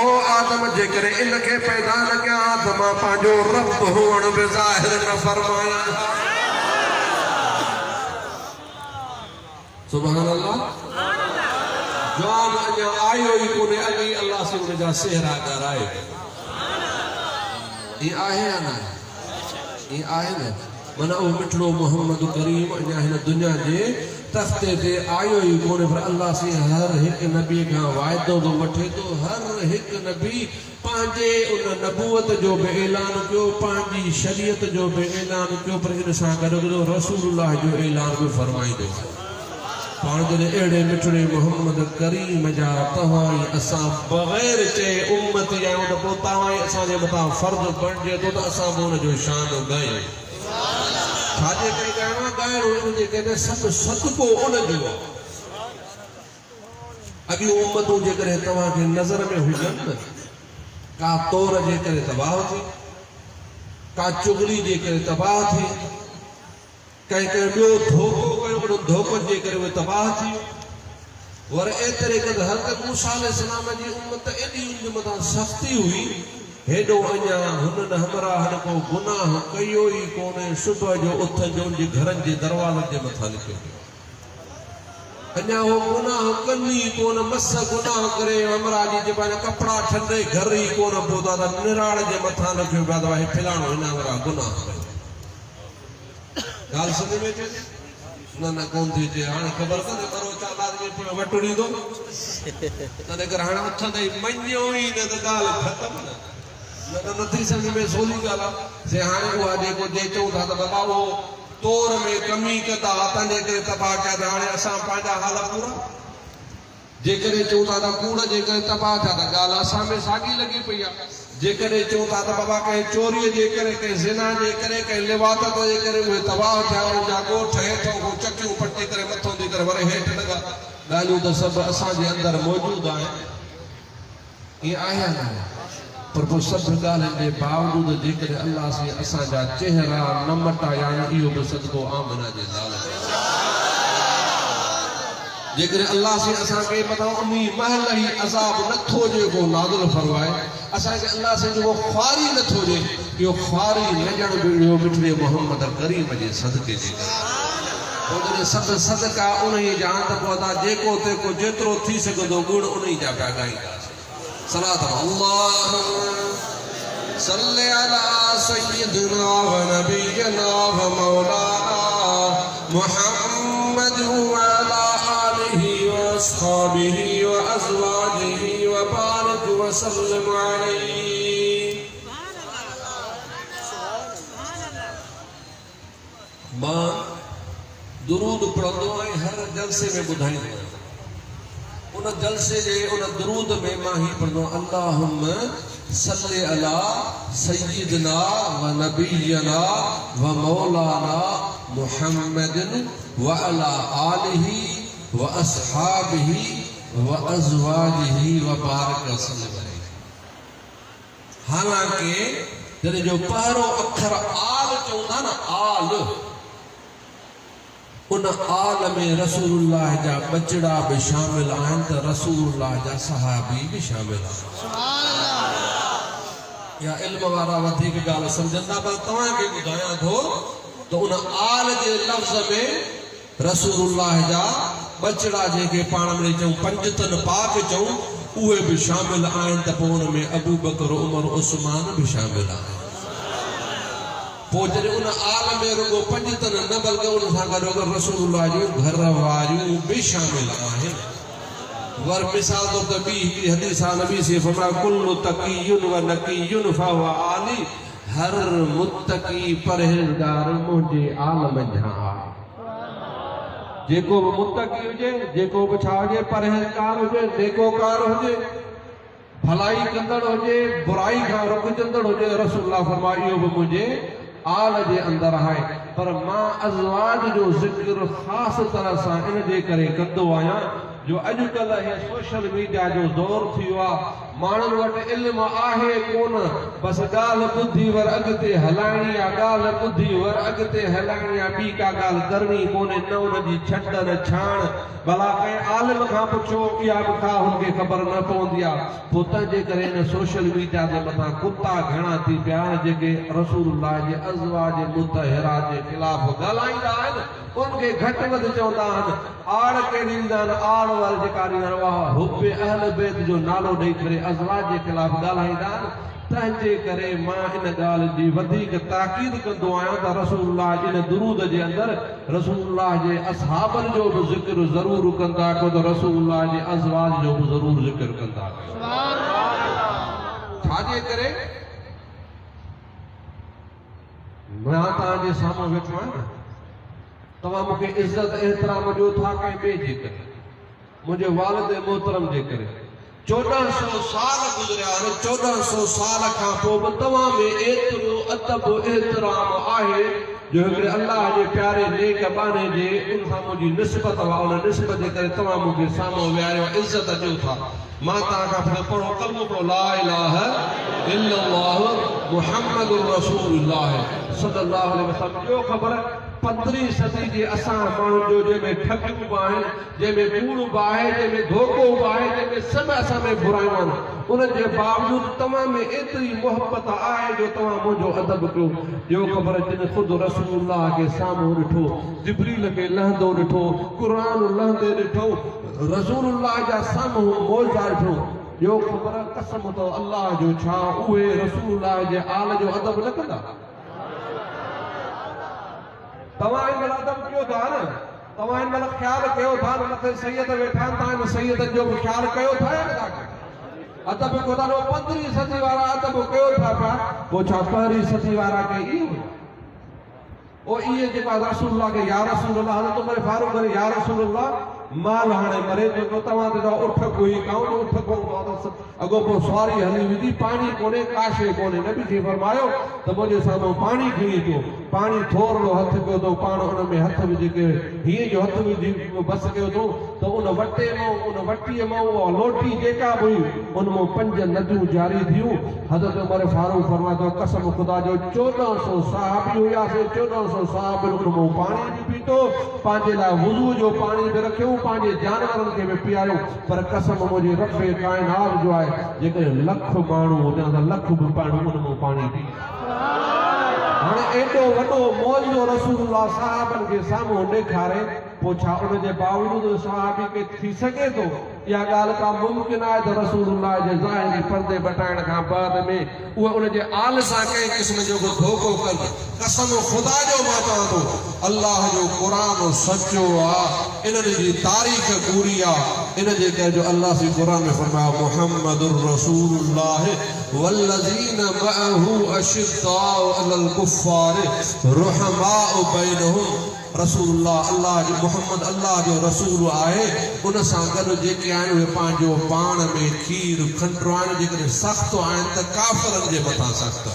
ओ आदम जेकॾहिं इन खे पैदा न कयां हा त मां पंहिंजो रब हुअण बि ज़ाहिर न फरमायां सुभान अल्लाह जवान अञा आयो ई कोन्हे अॻे अल्लाह से उन जा सेहरा ॻाराए ईअं आहे या न ईअं आहे न माना उहो मिठड़ो मोहम्मद करीम अञा हिन दुनिया जे तख़्ते ते आयो ई कोन्हे पर अल्लाह से हर हिकु नबी खां वाइदो बि वठे थो हर हिकु नबी पंहिंजे उन नबूवत जो बि ऐलान कयो पंहिंजी शरीयत जो बि ऐलान कयो पर इन सां गॾु गॾु रसूलुल्लाह जो ऐलान बि फरमाईंदो पाण जॾहिं अहिड़े मिठड़े मोहम्मद करीम जा तव्हां ई असां बग़ैर चए उम्मती आहियूं त पोइ तव्हां ई असांजे मथां फ़र्ज़ु बणिजे थो त असां बि हुनजो शान ॻायूं छाजे करे ॻाइणो आहे ॻाइणो इनजे करे सभु सदको उनजो आहे अॻियूं उम्मतूं जेकॾहिं तव्हांखे नज़र में हुजनि न का तौर जे करे तबाह थी का चुगली जे करे तबाह थी कंहिं ॿियो धोखो कयो उन धोखनि जे करे उहे तबाह थी वर एतिरे क़दुरु हज़रत मूसा अलैहिस्सलाम जी उम्मत एॾी उन मथां सख़्ती हुई हेॾो अञा हुननि हमराहनि को गुनाह कयो ई कोन्हे सुबुह जो उथनि जे घरनि जे दरवाज़नि जे मथां लिखियो अञा उहो गुनाह कनि ई कोन मस गुनाह करे हमरा जी जे पंहिंजा कपिड़ा छॾे घर ई कोन पहुता त निराण जे मथां लिखियो पिया त भाई फिलाणो हिन हमरा गुनाह कयो ॻाल्हि सम्झ में अचे न न कोन थी अचे हाणे ख़बर कोन्हे करो चालाक जे पियो वटुड़ी थो तॾहिं करे हाणे उथंदे ई मञियो ई न त ॻाल्हि ख़तमु न त नथी सम्झ में सवली ॻाल्हि आहे से हाणे उहा जेको जे चऊं था त बाबा उहो तौर में कमी कंदा तंहिंजे करे तबाह कया त हाणे असां पंहिंजा हाल पूरा जेकॾहिं चऊं था त कूड़ जे करे तबाह थिया त ॻाल्हि असां में साॻी लॻी पई आहे। जेकॾहिं चऊं था त बाबा कंहिं चोरीअ जे करे, कंहिं ज़िना जे करे, कंहिं लिवादत जे करे उहे तबाह थिया, उनजा ॻोठ हेठों को चकियूं पटी करे मथों थी करे वरी हेठि लॻा, ॻाल्हियूं त सभु असांजे अंदरि मौजूदु आहिनि। ईअं आहे न, पर पोइ सभु ॻाल्हियुनि जे बावजूदि जेकॾहिं अल्लाह से असांजा चेहरा न मटाया, इहो बि सदको आमना जे नाले ते। जेकॾहिं अल्लाह से असांखे मथां उन महल ई अज़ाब नथो जेको नाज़िल फरमाए, असांखे अल्लाह से जेको ख़्वारी नथो ॾे, इहो ख़्वारी लॼण बि मिठड़े मोहम्मद करीम जे सदके जे करे सभु सदका उन ई जा त पोइ असां जेको तेको जेतिरो थी सघंदो गुण उन ई जा पिया ॻाईंदासीं। सलात अल्लाहुम्मा सल्ली अला सय्यिदिना व नबियना व मौलाना मुहम्मद व अला आलिहि व अस्हाबिहि व अज़वाजिहि व बारिक व सल्लिम अलैहि। मां दुरूद पढ़ंदो आहियां, हर जलसे में ॿुधाईंदो आहियां। उन जलसे जे उन दुरूद में मां ही पढ़ंदो आहियां, अल्लाहुम्मा सल्ली अला सय्यिदिना व नबियना व मौलाना मुहम्मदिन व अला आलिहि व अस्हाबिहि व अज़वाजिहि व बारिक व सल्लिम अलैहि। हालांकि जॾहिं जो पहिरों अखर आल चवंदा न, आल, उन आल में रसूलुल्लाह जा बचड़ा भी शामिल आहिनि, त रसूलुल्लाह जा सहाबी भी शामिल आहिनि। या इल्म वारा वधीक ॻाल्हि सम्झंदा, पर तव्हांखे ॿुधायां थो त उन आल जे लफ़्ज़ में रसूलुल्लाह जा बचड़ा जेके पाण में चऊं पंजतन पाक चऊं, उहे भी शामिल आहिनि, त पोइ उन में अबू बकर, उमर, उस्मान भी शामिल आहिनि। पोइ जॾहिं उन आल में रुगो पंजतन न बल्कि उन सां गॾु रसूलुल्लाह जूं घर वारियूं भी शामिल आहिनि। वर मिसाल तौर ते ॿी हिकिड़ी हदीस आहे, नबी से फरमाया कुल्लु तक़ियुन व नक़ियुन फहुव आली, हर मुत्तकी परहेज़गार मुंहिंजे आल मंझां आहे। जेको बि मुत्तकी हुजे, जेको बि छा हुजे, परहेज़गार हुजे, नेकोकार हुजे, भलाई कंदड़ हुजे, बुराई खां रुकजंदड़ हुजे, रसूलुल्लाह फरमाया इहो बि मुंहिंजे आल जे अंदरि आहे। पर मां अज़वाज जो ज़िक्र ख़ासि तरह सां इन जे करे कंदो आहियां जो अॼुकल्ह हे सोशल मीडिया जो दौर थी वियो आहे, माण्हुनि वटि इल्म आहे कोन, बसि ॻाल्हि ॿुधी वर अॻिते हलाइणी आहे, ॻाल्हि ॿुधी वर अॻिते हलाइणी आहे, ॿी का ॻाल्हि करणी कोन्हे, न उनजी छंड न छाण। भला कंहिं आलिम खां पुछो, इहा बि का हुनखे ख़बर न पवंदी आहे। पोइ तंहिंजे करे हिन सोशल मीडिया जे मथां कुता घणा थी पिया आहिनि जेके रसूलुल्लाह जे अज़वाज मुतहरा जे ख़िलाफ़ ॻाल्हाईंदा आहिनि, उनखे घटि वधि चवंदा आहिनि, आड़ कहिड़ी ॾींदा आहिनि, आड़ वारी जेका ॾींदा आहिनि उहा हुब्बे अहल बैत जो नालो ॾेई करे अज़वाज जे ख़िलाफ़ ॻाल्हाईंदा आहिनि। तंहिंजे करे मां इन ॻाल्हि जी वधीक ताक़ीद कंदो आहियां त रसूलुल्लाह इन दुरूद जे अंदरि रसूलुल्लाह जे असहाबनि जो बि ज़िक्र ज़रूरु कंदा कयो, त रसूलुल्लाह जे अज़वाज जो बि ज़रूरु ज़िक्र कंदा कयो। छाजे करे मां तव्हांजे साम्हूं वेठो आहियां, तव्हां मूंखे इज़त एतिराम ॾियो था कंहिं ॿिए जे करे, मुंहिंजे वालिद मोहतरम जे करे। 1400 साल गुज़रिया आहिनि, 1400 साल खां पोइ बि तव्हां में एतिरो अदब एतिराम आहे जो हिकिड़े अल्लाह जे प्यारे नेक बाने जे उन सां मुंहिंजी निस्बत आहे, उन निस्बत जे करे तव्हां मूंखे साम्हूं विहारियो, इज़त ॾियो था। मां तव्हां खां पढ़ो कलमो पढ़ो, ला इलाहा इल्लल्लाह मुहम्मदुर रसूलुल्लाह सल्लल्लाहु अलैहि वसल्लम। जो ख़बर 15वीं सदी जे असां माण्हुनि जो जंहिंमें ठगियूं बि आहिनि, जंहिंमें कूड़ बि आहे, जंहिंमें धोखो बि आहे, जंहिंमें सभु असां में बुरायूं आहिनि, उनजे बावजूदि तव्हां में एतिरी मोहबत आहे जो तव्हां मुंहिंजो अदब कयो। जो ख़बर जिन ख़ुदि रसूलुल्लाह खे साम्हूं ॾिठो, जिब्रील खे लहंदो ॾिठो, क़ुरान लहंदे ॾिठो, रसूलुल्लाह जा साम्हूं मौज़ा ॾिठो, जो ख़बर कसम अथव अल्लाह जो छा उहे रसूलुल्लाह जे आल जो अदब न कंदा? तव्हां इन महिल अदब कयो था न, तव्हां इन महिल ख़्यालु कयो था न, मथे सैयद वेठा आहिनि, तव्हां इन सैयदनि जो बि ख़्यालु कयो था या न? अदब कयो था, 15वीं सदी वारा अदब कयो था पिया, पोइ छा 1वीं सदी वारा के इहो ओ इहे जेका रसूलुल्लाह के या रसूलुल्लाह, हज़रत उमर फारूक करे या रसूलुल्लाह, माल हाणे मरे तो तव्हां ते उठ कोई काउन उठ को अगो को सवारी हली विधी पानी कोने काशे कोने नबी जी फरमायो त मुझे सामो पानी खणी तो पानी थोरो हथ को तो पाण उन में हथ विझी के ही जो हथ विझी बस कयो तो उन वटे में उन वटी में वो लोटी जेका हुई उन में 5 नदियूं जारी थियूं हज़रत उमर फारूक फरमातो कसम खुदा जो 1400 साहबी हुआ से 1400 साहब उन में पानी भी पीतो पांजे ला वुजू जो पानी में रखियो पांजे जानवरन के में पियारो पर कसम मुझे रब कायनात जो है जेके लख मानू होना ता लख भी पानी उन में पानी पी हाणे एडो वडो मौजो रसूलुल्लाह साहबन के सामने ॾेखारे पोछा उन जे बावजूद सहाबी के थी सके तो या गाल का मुमकिन है तो रसूलुल्लाह जे ज़ाहिरी पर्दे बटाइण का बाद में वो उन जे आल सा के किस्म जो धोखो कर कसम खुदा जो मां चवां तो अल्लाह जो कुरान सच्चो आ इन जी तारीख पूरी आ इन जे के जो अल्लाह से कुरान में फरमाया मुहम्मदुर रसूलुल्लाह वल्लज़ीना मअहू अशिद्दाउ अलल कुफ्फार रुहमाउ बैनहुम रसूलुल्लाह अल्लाह जो मोहम्मद अल्लाह जो रसूल आए उन सां गॾु जेके आहिनि उहे पंहिंजो पाण में खीर खंडु आहिनि जेकॾहिं सख़्तु आहिनि त काफ़िरनि जे मथां सख़्तु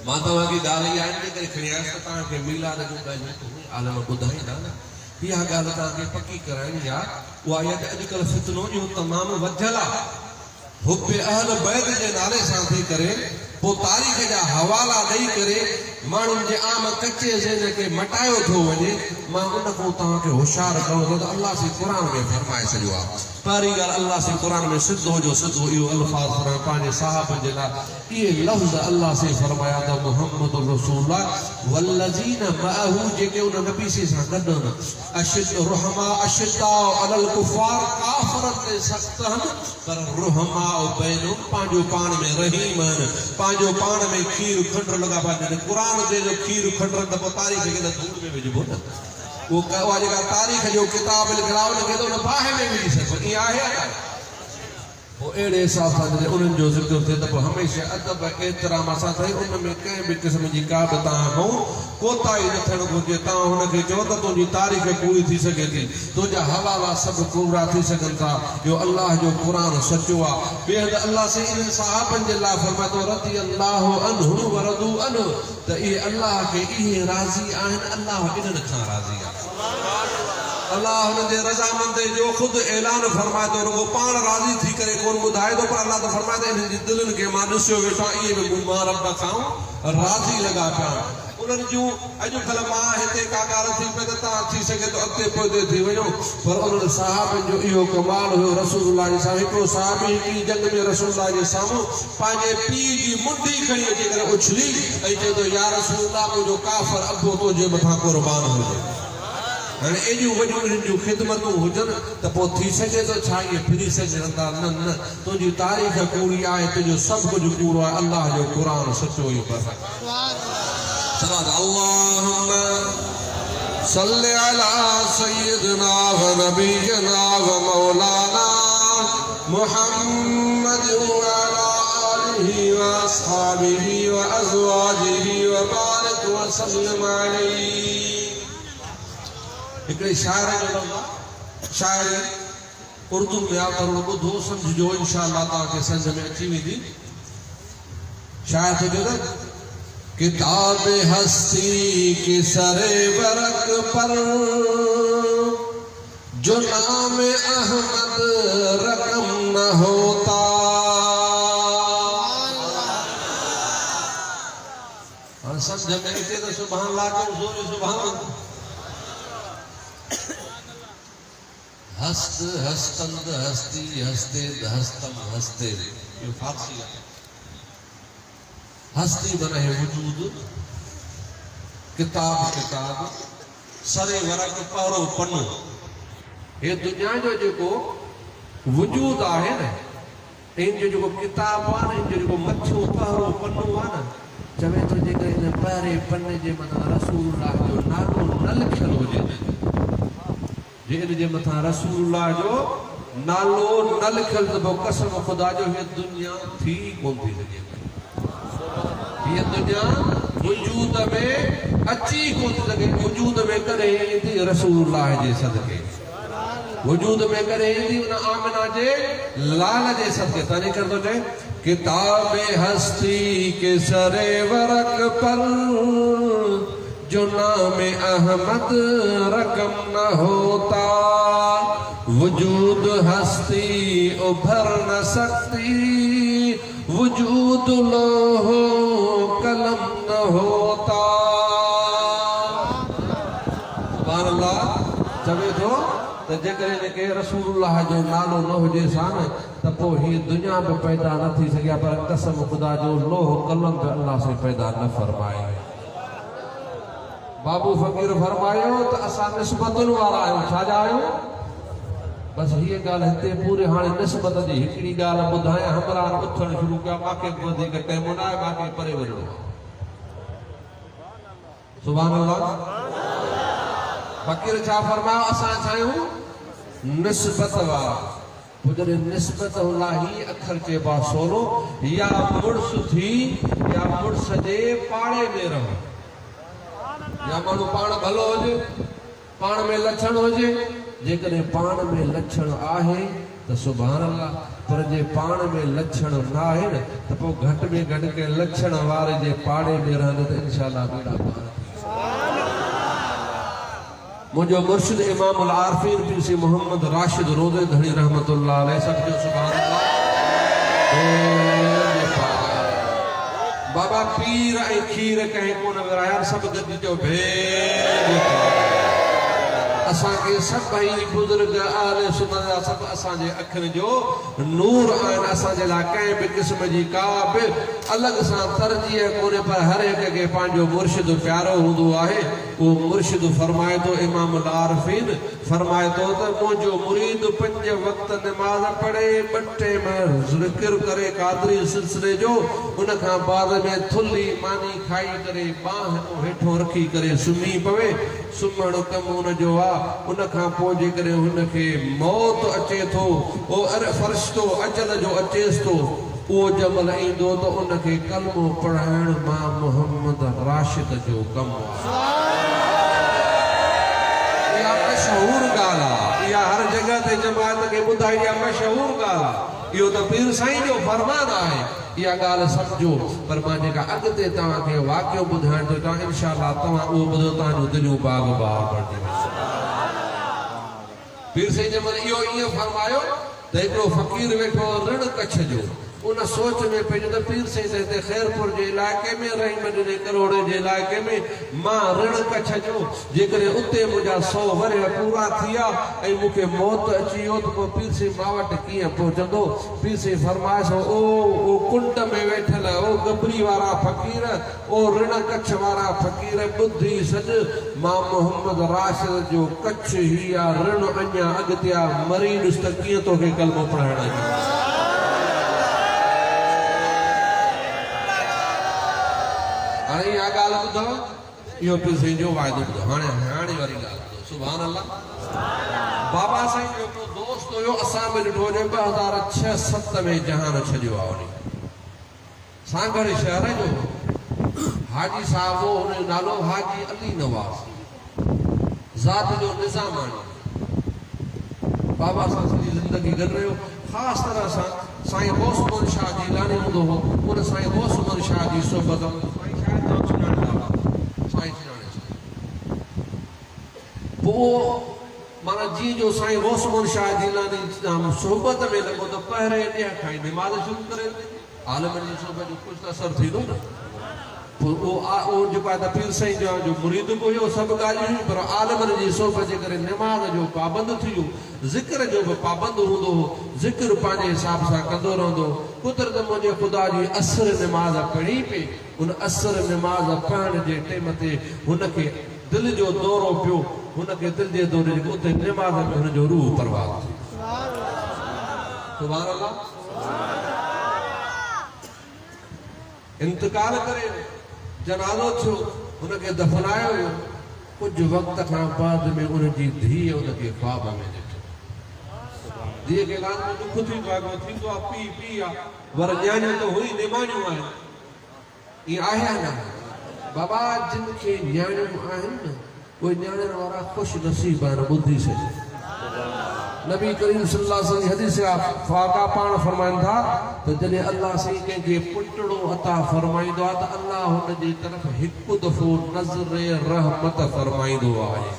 मां तव्हांखे ॻाल्हि इहा आहिनि करे खणी आयुसि त तव्हांखे मीलाद जूं ॻाल्हियूं आलम ॿुधाईंदा न इहा ॻाल्हि तव्हांखे पकी कराइणी आहे उहा इहा त अॼुकल्ह फितनो जो तमामु वधियल आहे हुब अहल बैत जे नाले सां थी करे पोइ तारीख़ जा हवाला ॾेई करे माण्हुनि जे आम कचे ज़हन खे मटायो थो वञे मां उन खां तव्हांखे होशियारु कयो त अल्लाह से क़ुरान में फरमाए छॾियो आहे पहिरीं ॻाल्हि अल्लाह से क़ुरान में सिधो जो सिधो इहो अल्फाज़ फरमाए पंहिंजे साहबनि जे लाइ इहे लफ़्ज़ अल्लाह से फरमाया त मुहम्मद रसूलुल्लाह वल्लज़ीना मअहू जेके उन नबी से सां गॾु अशिद रुहमा अशिद्दाउ अलल कुफ़ार काफ़िरन ते सख़्त आहिनि पर रुहमा बैनुहुम पंहिंजो पाण में रहीम आहिनि पंहिंजो पाण में खीर खंड लॻा पिया आहिनि क़ुरान जे जो खीर खंड त पोइ तारीख़ खे त धूड़ में विझिबो न उहा जेका तारीख़ जो किताब लिखियलु आहे उनखे त उन बाहि में विझी सघिबो ईअं आहे पोइ अहिड़े हिसाब सां जॾहिं उन्हनि जो ज़िक्र थिए त पोइ हमेशह अदब एतिराम सां अथई उन में कंहिं बि क़िस्म जी का बि तव्हां खां कोताही न थियणु घुरिजे तव्हां हुनखे चओ त तुंहिंजी तारीख़ पूरी थी सघे थी तुंहिंजा हवाला सभु पूरा थी सघनि था जो अल्लाह जो क़ुरान सचो आहे ॿिए हंधि अल्लाह से इन साहबनि जे लाइ फरमाए थो रज़ी अल्लाह अन्हु व रदू अन्हु त इहे अल्लाह खे इहे राज़ी आहिनि अल्लाह इन्हनि खां राज़ी आहे अल्लाह हुन जे रज़ामंदी जो ख़ुदि ऐलान फरमाए थो रुगो पाण राज़ी थी करे कोन ॿुधाए थो पर अल्लाह त फरमाए थो इन्हनि जी दिलनि खे मां ॾिसियो वेठो आहे इहे बि मां रब खां राज़ी लॻा पिया उन्हनि जूं अॼुकल्ह मां हिते का ॻाल्हि थी पए त तव्हां थी सघे थो अॻिते पोइ थी वञो पर उन्हनि साहबनि जो इहो कमाल हुयो रसूलुल्लाह जे साम्हूं हिकिड़ो साहबी हिकिड़ी जंग में रसूलुल्लाह जे साम्हूं पंहिंजे पीउ जी मुंडी खणी अची करे उछली ऐं चए थो या रसूलुल्लाह मुंहिंजो काफ़िर अबो तुंहिंजे मथां क़ुर्बान हुजे हाणे एॾियूं वॾियूं हिननि जूं ख़िदमतूं हुजनि त पोइ थी सघे थो छा इहे फिरी सघनि था न न तुंहिंजी तारीख़ पूरी आहे तुंहिंजो सभु कुझु पूरो आहे अल्लाह जो क़ुरान सचो ई अल्लाहुम्म सल्लि अला सय्यिदना व नबियना व मौलाना मुहम्मद व अला आलिहि व अस्हाबिहि व अज़वाजिहि व बारिक व सल्लिम अलैहि हिकिड़े शाइर जो लफ़्ज़ शाइर उर्दू में आहे पर ॿुधो सम्झिजो इंशाअल्लाह तव्हांखे सम्झ में अची वेंदी शाइर थो चए त किताब हस्ती के सरे वरक पर जो नाम अहमद रकम न होता समझ में अचे तो सुभान अल्लाह को जोर सुभान हस्त हस्तंद हस्ती हस्ते हस्तम हस्ते ये फारसी है हस्ती बना है वजूद किताब किताब सरे वरक पहरो पन्नो ये दुनिया जो जो वजूद आहे न इन जो किताब आहे इन जो मच्छो पहरो पन्नो आहे न चवे तो जे इन पहरे पन्ने जे मथा रसूलुल्लाह जो नालो न लिखियल हुजे जे इन जे मथा रसूलुल्लाह जो नालो न लिखियल त पोइ कसम ख़ुदा जो हीअ दुनिया थी कोन थी सघे हीअ दुनिया वजूद में अची कोन थी सघे वजूद में करे ईंदी रसूलुल्लाह जे सदके वजूद में करे ईंदी उन आमिना जे लाल जे सदके तने कर तो चए किताब हस्ती के सरे वरक पर जो नाम अहमद रकम न होता वजूद हस्ती उभर न सकती वजूद लोहो कलम न होता सुभान अल्लाह चवे थो त जेकर इनके रसूलुल्लाह जो नालो न हुजे सान त पोइ हीअ दुनिया में पैदा न थी सघिया पर कसम ख़ुदा जो लोह कलम बि अल्लाह से पैदा न फरमाए बाबू फ़कीर फरमायो त असां निस्बतुनि वारा आहियूं छाजा आहियूं बस हीअ ॻाल्हि हिते पूरे हाणे निस्बत जी हिकिड़ी ॻाल्हि ॿुधायां हमराह उथणु शुरू कया मूंखे वधीक टाइम न आहे मूंखे परे वञिणो सुभान अल्लाह फ़कीर छा फरमायो असां आहियूं निस्बत वारा पोइ जॾहिं निस्बत लाइ अखर चइबो आहे सोलो या मुड़ुस थी या मुड़ुस जे पाड़े में रहो या माण्हू पाण भलो हुजे पाण में लक्षण हुजे जेकॾहिं पाण में लक्षण आहे त सुभान अल्लाह पर जे पाण में लक्षण न आहे न त पोइ घटि में घटि के लक्षण वारे जे पाड़े में रहंदे त इंशाअल्लाह बेड़ा पार मुझो मुर्शिद इमाम उल आरफीन पीर सी मोहम्मद राशिद रोज़े धड़ी रहमतुल्लाह अलैह सबको सुभान अल्लाह बाबा पीर ऐं खीर कहीं कोन विराया सब गद जो भेद असांखे सभई बुजुर्ग आले सुनत सब असांजे अखियुनि जो नूर आहिनि असांजे लाइ कंहिं बि क़िस्म जी का बि अलॻि सां तरजीह कोन्हे पर हर हिक खे पंहिंजो मुर्शिद प्यारो हूंदो आहे उहो मुर्शिद फरमाए थो इमाम आरफीन फरमाए थो त मुंहिंजो मुरीद 5 वक़्त नमाज़ पढ़े 2 टाइम ज़िक्र करे क़ादरी सिलसिले जो उन खां बाद में थुल्ली मानी खाई करे बाह हेठों रखी करे सुम्ही पवे सुम्हणु कमु उन जो आहे उन खां पोइ जेकॾहिं हुनखे मौत अचे थो ओ फ़रिश्तो अजल जो अचेसि थो उहो जमल ईंदो त उनखे कलमो पढ़ाइण मां मोहम्मद राशिद जो कमु आहे इहा मशहूर ॻाल्हि आहे इहा हर जॻह ते जमात खे ॿुधाई आहे मशहूर ॻाल्हि आहे इहो त पीर साईं जो फरमान आहे इहा ॻाल्हि सम्झो पर मां जेका अॻिते तव्हांखे वाक़ियो ॿुधाइण थो चाहियां इंशाअल्लाह तव्हां उहो ॿुधो तव्हांजो दिलियूं बाग बाग पढ़जी पीर साईं जंहिं महिल इहो ईअं फरमायो त हिकिड़ो फ़क़ीर वेठो ऋण कच्छ जो उन सोच में पंहिंजो त पीर साईं हिते ख़ैरपुर जे इलाइक़े में रही मदीने करोड़े जे इलाइक़े में मां ऋण कच्छ जो जेकॾहिं उते मुंहिंजा 100 वरिय पूरा थी विया ऐं मूंखे मौत अची वियो त पोइ पीर साईं मां वटि कीअं पहुचंदो पीर साईं फरमाए ओ कुंड में वेठल ओ गबरी वारा फ़क़ीर ओ ऋण कच्छ वारा फ़क़ीर ॿुधी सॼ मां मोहम्मद राशिद जो कच्छ ही आहे ऋण अञा अॻिते आहे मरी ॾिस त कीअं तोखे कलमो पढ़ाइण जी हाणे इहा ॻाल्हि ॿुधो इहो पीर साईं जो वाइदो ॿुधो हाणे वारी ॻाल्हि ॿुधो सुभान अल्लाह बाबा साईं जो हिकिड़ो दोस्त हुयो असां बि ॾिठो हुजे 2006-07 में जहान छॾियो आहे उन सांगड़ शहर जो हाजी साहब हो हुनजो नालो हाजी अली नवाज़ ज़ात जो निज़ामानी बाबा सां सॼी ज़िंदगी गॾु रहियो ख़ासि तरह सां साईं गौसमन शाह जीलानी हूंदो हो उन साईं गौसमन शाह जी सोबत पोइ माना जीअं जो साईं गौसमन शाह जीलानी सोबत में लॻो त पहिरें ॾींहं खां ई निमाज़ शुरू करे आलम जी सोबत जो कुझु त असरु थींदो न पोइ उहो जेको आहे त पीर साईं जो मुरीद बि हुयो सभु ॻाल्हियूं पर आलमनि जी सोबत जे करे निमाज़ जो पाबंद थी वियो ज़िक्र जो बि पाबंद हूंदो हो ज़िक्र पंहिंजे हिसाब सां कंदो रहंदो कुदरत मुंहिंजे ख़ुदा जी असर निमाज़ पढ़ी पई उन असर निमाज़ पढ़ण जे टाइम ते हुनखे दिलि जो दौरो पियो हुनखे दिलि जे दौरे जे उते निमाज़ में हुनजो रूह परवाज़ थी सुभान अल्लाह इंतकाल करे जनाज़ो थियो हुनखे दफ़नायो वियो कुझु वक़्त खां बाद में उनजी धीअ उनखे ख्वाब में ॾिठो धीअ खे लान में दुख थींदो आहे थींदो आहे पी पी आहे पर न्याणियूं त हुई निमाणियूं आहिनि ईअं आहे या न बाबा जिन खे न्याणियूं आहिनि न उहे न्याणियुनि वारा ख़ुशि नसीब आहिनि ॿुधी सघे नबी करीम सल्लल्लाहु अलैहि वसल्लम हदीस फाका पाण फरमाइनि था त जॾहिं अल्लाह साईं कंहिंखे पुटड़ो अता फरमाईंदो आहे त अल्लाह हुन जी तरफ़ हिकु दफ़ो नज़र रहमत फरमाईंदो आहे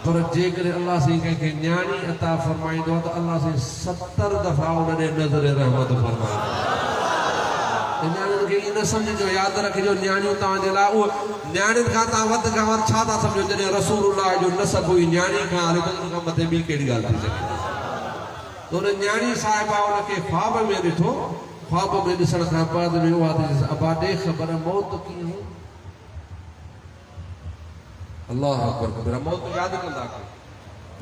पर जेकॾहिं अल्लाह साईं कंहिंखे न्याणी अता फरमाईंदो आहे त अल्लाह साईं 70 दफ़ा हुन ॾे नज़र रहमत फरमाईंदो न्याणियुनि खे ईअं न सम्झिजो यादि रखिजो न्याणियूं तव्हांजे लाइ उहो न्याणियुनि खां तव्हां वधि खां वधि छा था सम्झो जॾहिं रसूलुल्लाह जो नसब हुई न्याणी खां हले त उन खां मथे ॿी कहिड़ी ॻाल्हि थी सघे त हुन न्याणी साहिबा हुनखे ख्वाब में ॾिठो ख्वाब में ॾिसण खां बाद में उहा थी अबा ॾे ख़बर मौत कीअं हुई अल्लाह अकबर कबीरा मौत यादि कंदा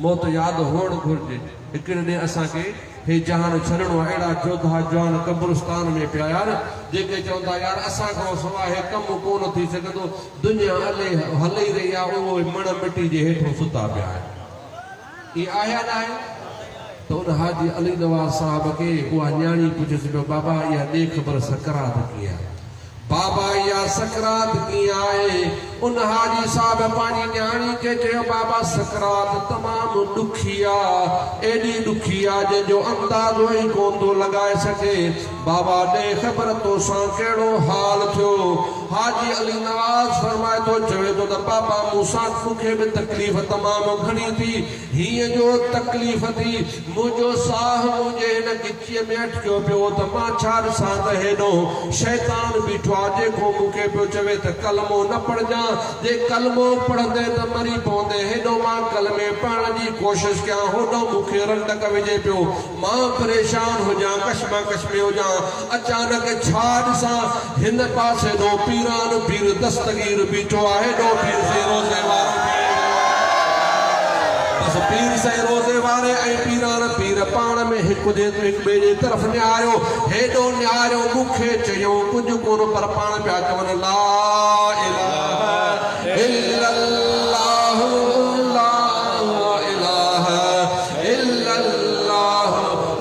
मौत यादि हुअणु घुरिजे हिकिड़े ॾींहुं असांखे हे जहान छॾिणो आहे अहिड़ा जोधा जवान कब्रिस्तान में पिया यार जेके चवंदा यार असां खां सवाइ हे कमु कोन थी सघंदो दुनिया हले रही आहे उहो मण मिटी जे हेठो सुता पिया आहिनि इहा आहे या न आहे त उन हाजी अली नवाज़ साहब खे उहा न्याणी पुछियोसि पियो बाबा इहा ॾे ख़बर सकरात कीअं आहे बाबा इहा सकरात कीअं आहे उन हाजी साहब पंहिंजी न्याणी खे चयो बाबा सकरात तमामु ॾुखी आहे एॾी ॾुखी आहे जंहिंजो अंदाज़ो ई कोन थो लॻाए सघे बाबा ॾे ख़बर तोसां कहिड़ो हाल थियो हाजी अली नवाज़ फरमाए थो चवे थो त बाबा मूंसां मूंखे बि तकलीफ़ तमामु घणी थी हीअं जो तकलीफ़ थी मुंहिंजो साह मुंहिंजे हिन गिचीअ में अटकियो पियो त मां छा ॾिसां त हेॾो शैतान बीठो आहे जेको मूंखे पियो चवे त कलमो न पढ़जां जे कलमो पढ़ंदे त मरी पवंदे हेॾो मां कलमे पढ़ण जी कोशिशि कयां होॾो मूंखे रंडक विझे पियो मां परेशान हुजां कशमकश में हुजां अचानक छा ॾिसां हिन पासे ॾो पीरान पीर दस्तगीर बीठो आहे हेॾो पीर से रोज़े वारो बस पीर से रोज़े वारे ऐं पीरान पीर पाण में हिकु ॿिए जे तरफ़ निहारियो हेॾो निहारियो मूंखे चयो कुझु कोन पर पाण पिया चवनि ला इलाहा इल्लल्लाह ला इलाहा इल्लल्लाह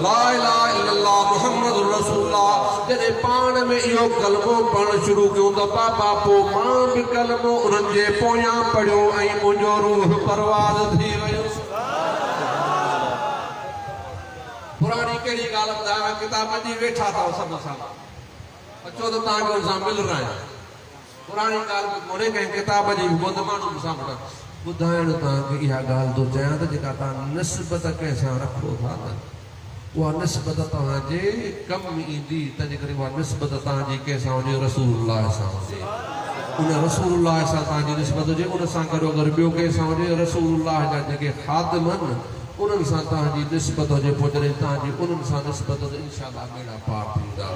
ला इलाहा इल्लल्लाह मुहम्मदुर रसूलुल्लाह जॾहिं पाण में इहो कलमो पढ़णु शुरू कयूं त बाबा पोइ मां बि कलमो उन्हनि जे पोयां पढ़ियो ऐं मुंहिंजो रूह परवाज़ थी वियो पुराणी कहिड़ी ॻाल्हि ॿुधायां किताब जी वेठा अथव सभु सां अचो त तव्हांखे हुन सां मिल रहा आहियूं पुराणी ॻाल्हि कोन्हे कंहिं किताब जी ॿुध माण्हू मूंसां ॿुधाइण तव्हांखे इहा ॻाल्हि थो चयां त जेका तव्हां निस्बत कंहिंसां रखो था न उहा निस्बत तव्हांजे कमु ईंदी तंहिंजे करे उहा निस्बत तव्हांजी कंहिंसां हुजे रसूलुल्लाह सां हुजे उन रसूलुल्लाह सां तव्हांजी निस्बत हुजे उन सां गॾो अगरि ॿियो कंहिंसां हुजे रसूलुल्लाह जा जेके ख़ादिम आहिनि उन्हनि सां तव्हांजी निस्बत हुजे पोइ जॾहिं तव्हांजी उन्हनि सां निस्बत हुजे इंशाअल्लाह बेड़ा पार थींदा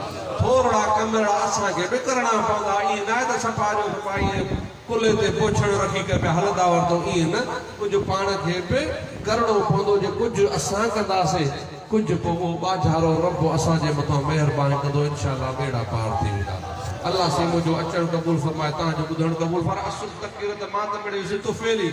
थोरा कम अहिड़ा असांखे बि करणा पवंदा ईअं न आहे त सफ़ा जो सफ़ा ईअं कुल्हे ते पोछण रखी करे पिया हलंदा वरितो ईअं न कुझु पाण खे बि करणो पवंदो जे कुझु असां कंदासीं कुझु पोइ उहो ॿाझारो रब असांजे मथां महिरबानी कंदो इंशाअल्लाह बेड़ा पार थी वेंदा अल्लाह से मुंहिंजो अचणु क़बूल फरमाए तव्हांजो ॿुधणु क़बूल फरमाए असुल तकरीर त मां त मिड़े तूं फेली